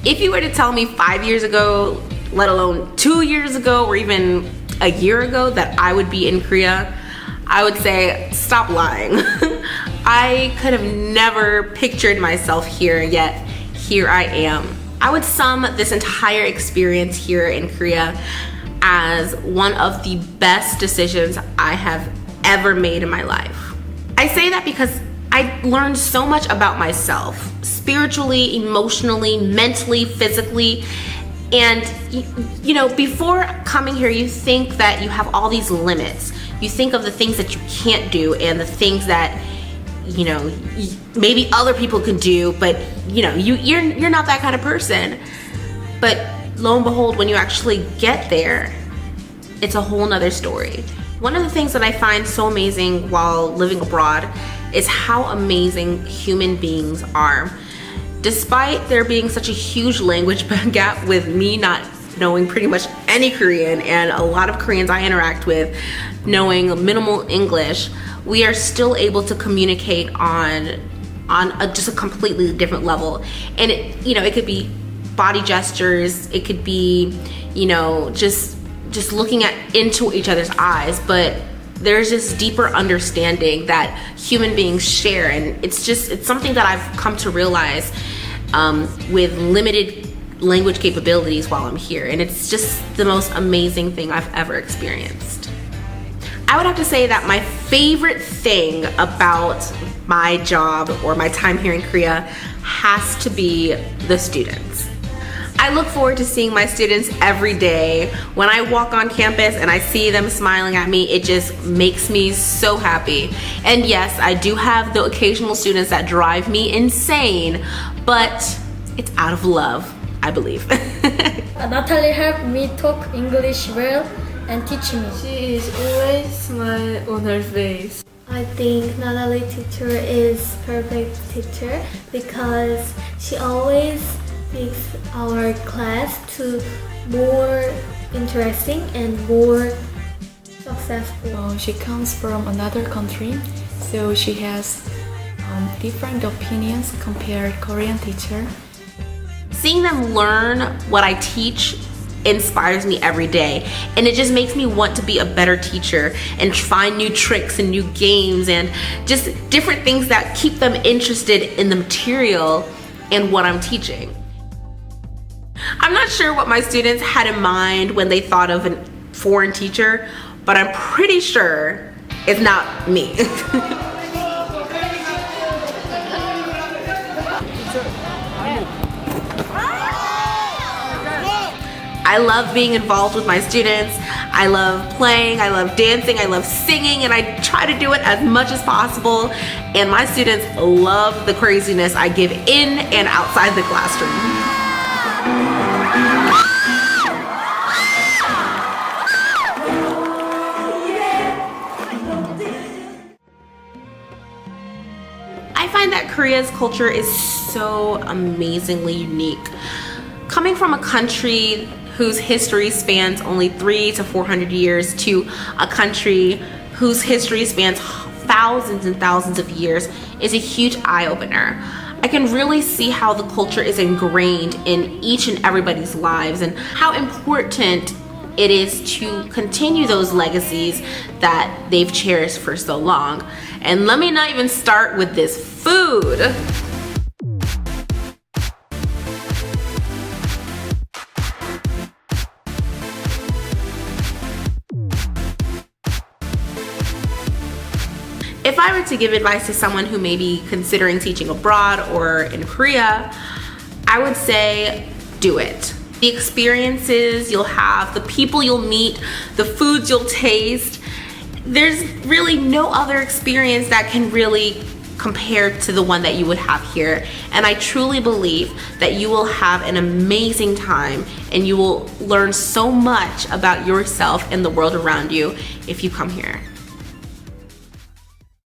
If you were to tell me 5 years ago, let alone 2 years ago, or even a year ago that I would be in Korea, I would say, stop lying. I could have never pictured myself here, yet here I am. I would sum this entire experience here in Korea as one of the best decisions I have ever made in my life. I say that because I learned so much about myself, spiritually, emotionally, mentally, physically. And you know, before coming here, you think that you have all these limits. You think of the things that you can't do and the things that, you know, maybe other people can do, but you know, you're not that kind of person. But lo and behold, when you actually get there, it's a whole nother story. One of the things that I find so amazing while living abroad is how amazing human beings are. Despite there being such a huge language gap with me not knowing pretty much any Korean and a lot of Koreans I interact with knowing minimal English, we are still able to communicate on just a completely different level. And it, you know, it could be body gestures, it could be, you know, just looking into each other's eyes, but there's this deeper understanding that human beings share. And it's something that I've come to realize with limited language capabilities while I'm here. And it's just the most amazing thing I've ever experienced. I would have to say that my favorite thing about my job or my time here in Korea has to be the students. I look forward to seeing my students every day. When I walk on campus and I see them smiling at me, it just makes me so happy. And yes, I do have the occasional students that drive me insane, but it's out of love, I believe. Natalie helped me talk English well and teach me. She is always smile on her face. I think Natalie teacher is perfect teacher because she always makes our class to more interesting and more successful. She comes from another country, so she has different opinions compared Korean teacher. Seeing them learn what I teach inspires me every day, and it just makes me want to be a better teacher and find new tricks and new games and just different things that keep them interested in the material and what I'm teaching. I'm not sure what my students had in mind when they thought of a foreign teacher, but I'm pretty sure it's not me. I love being involved with my students. I love playing, I love dancing, I love singing, and I try to do it as much as possible. And my students love the craziness I give in and outside the classroom. I find that Korea's culture is so amazingly unique. Coming from a country whose history spans only 300 to 400 years to a country whose history spans thousands and thousands of years is a huge eye-opener. I can really see how the culture is ingrained in each and everybody's lives and how important it is to continue those legacies that they've cherished for so long. And let me not even start with this food. If I were to give advice to someone who may be considering teaching abroad or in Korea, I would say do it. The experiences you'll have, the people you'll meet, the foods you'll taste, there's really no other experience that can really compare to the one that you would have here. And I truly believe that you will have an amazing time and you will learn so much about yourself and the world around you if you come here.